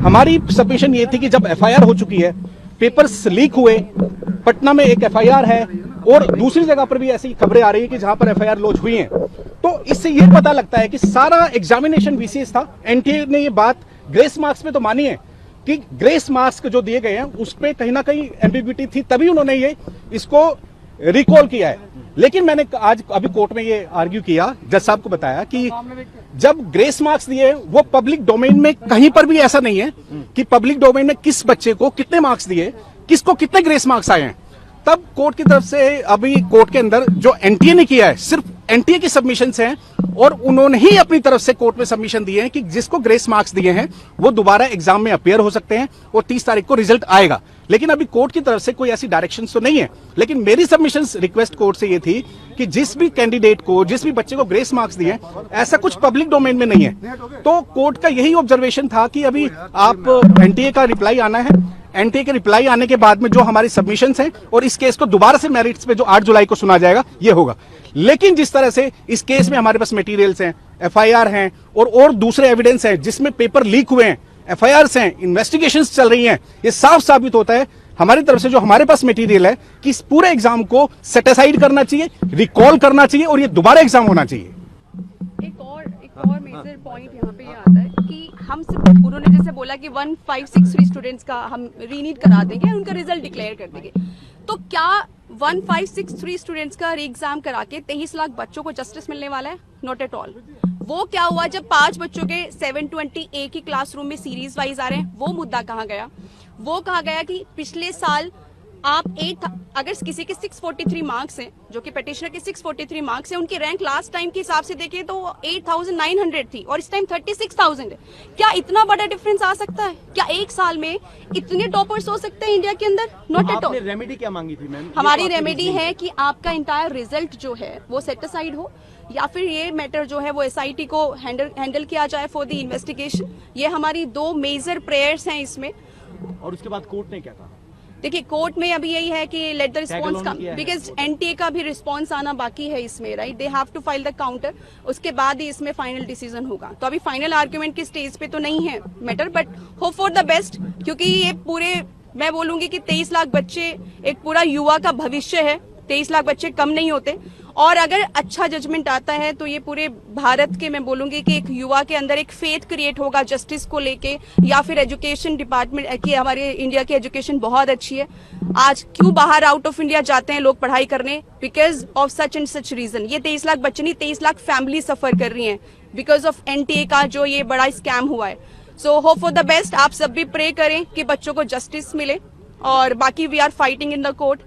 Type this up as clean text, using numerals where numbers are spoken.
हमारी सबमिशन ये थी कि जब एफआईआर हो चुकी है, पेपर्स लीक हुए, पटना में एक एफआईआर है और दूसरी जगह पर भी ऐसी खबरें आ रही है कि जहां पर एफआईआर लॉन्च हुई है, तो इससे ये पता लगता है कि सारा एग्जामिनेशन वीसीएस था। एनटीए ने ये बात ग्रेस मार्क्स में तो मानी है कि ग्रेस मार्क्स जो दिए गए हैं उस पर कहीं ना कहीं एम्बिग्विटी थी, तभी उन्होंने ये इसको रिकॉल किया है। लेकिन मैंने आज अभी कोर्ट में ये आर्ग्यू किया, जज साहब को बताया कि जब ग्रेस मार्क्स दिए वो पब्लिक डोमेन में कहीं पर भी ऐसा नहीं है कि पब्लिक डोमेन में किस बच्चे को कितने मार्क्स दिए, किसको कितने ग्रेस मार्क्स आए हैं। तब कोर्ट की तरफ से अभी कोर्ट के अंदर जो एनटीए ने किया है, सिर्फ एनटीए की सबमिशन हैं और उन्होंने ही अपनी तरफ से कोर्ट में सबमिशन दिए हैं कि जिसको ग्रेस मार्क्स दिए हैं वो दोबारा एग्जाम में अपियर हो सकते हैं और 30 तारीख को रिजल्ट आएगा। लेकिन अभी कोर्ट की तरफ से कोई ऐसी डायरेक्शंस तो नहीं है। लेकिन मेरी सबमिशंस रिक्वेस्ट कोर्ट से ये थी कि जिस भी कैंडिडेट को, जिस भी बच्चे को ग्रेस मार्क्स दिए, ऐसा कुछ पब्लिक डोमेन में नहीं है। तो कोर्ट का यही ऑब्जर्वेशन था कि अभी आप एनटीए का रिप्लाई आना है, एनटीए के रिप्लाई आने के बाद में जो हमारी सबमिशंस हैं और इस केस को दोबारा से मेरिट्स पे जो 8 जुलाई को सुना जाएगा ये होगा। लेकिन जिस तरह से इस केस में हमारे पास मटेरियल्स हैं, एफआईआर हैं और दूसरे एविडेंस हैं जिसमें पेपर लीक हुए हैं, एफआईआर्स हैं, इन्वेस्टिगेशंस चल रही हैं, ये साफ साबित होता है हमारी तरफ से जो हमारे पास मटेरियल है कि इस पूरे एग्जाम को सेट असाइड करना चाहिए, रिकॉल करना चाहिए और ये दोबारा एग्जाम होना चाहिए। एक और मेजर पॉइंट यहाँ पे ये आता है कि हम सिर्फ, उन्होंने जैसे बोला कि 1563 स्टूडेंट्स का हम रीनीट करा देंगे, उनका रिजल्ट डिक्लेयर कर देंगे। तो क्या 1563 स्टूडेंट्स का री एग्जाम करा के 23 लाख बच्चों को जस्टिस मिलने वाला है? Not at all. वो क्या हुआ जब 5 बच्चों के 720 एक ही क्लासरूम में सीरीज वाइज आ रहे हैं, वो मुद्दा कहाँ गया? वो कहा गया कि पिछले साल आप अगर किसी के 643 मार्क्स हैं, जो कि पिटिशनर के 643 मार्क्स हैं, उनकी रैंक लास्ट टाइम के हिसाब से देखें तो 8900 थी और इस टाइम 36000 है। क्या इतना बड़ा डिफरेंस आ सकता है? क्या एक साल में इतने टॉपर्स हो सकते हैं इंडिया के अंदर? Not at all. रेमेडी क्या मांगी थी मैम? हमारी रेमेडी है कि आपका इंटायर रिजल्ट जो है वो सेट असाइड हो, या फिर ये मैटर जो है वो एसआईटी को हैंडल किया जाए फॉर द इन्वेस्टिगेशन। ये हमारी 2 मेजर प्रेयर्स हैं इसमें। और उसके बाद कोर्ट ने क्या कहा? देखिए, कोर्ट में अभी यही है कि let the response come, because NTA का भी रिस्पॉन्स आना बाकी है इसमें, right? They have to file the counter, उसके बाद ही इसमें फाइनल डिसीजन होगा। तो अभी फाइनल आर्ग्यूमेंट के स्टेज पे तो नहीं है matter, but hope for the best, क्योंकि ये पूरे, मैं बोलूंगी कि 23 लाख बच्चे एक पूरा युवा का भविष्य है। 23 लाख बच्चे कम नहीं होते, और अगर अच्छा जजमेंट आता है तो ये पूरे भारत के, मैं बोलूंगी कि एक युवा के अंदर एक फेथ क्रिएट होगा जस्टिस को लेके, या फिर एजुकेशन डिपार्टमेंट की। हमारे इंडिया की एजुकेशन बहुत अच्छी है। आज क्यों बाहर आउट ऑफ इंडिया जाते हैं लोग पढ़ाई करने? Because of such and such reason. ये 23 लाख बच्चे नहीं, 23 लाख फैमिली सफर कर रही हैं बिकॉज ऑफ एनटीए का जो ये बड़ा स्कैम हुआ है। So hope for the best. आप सब भी प्रे करें कि बच्चों को जस्टिस मिले, और बाकी we are fighting in the court.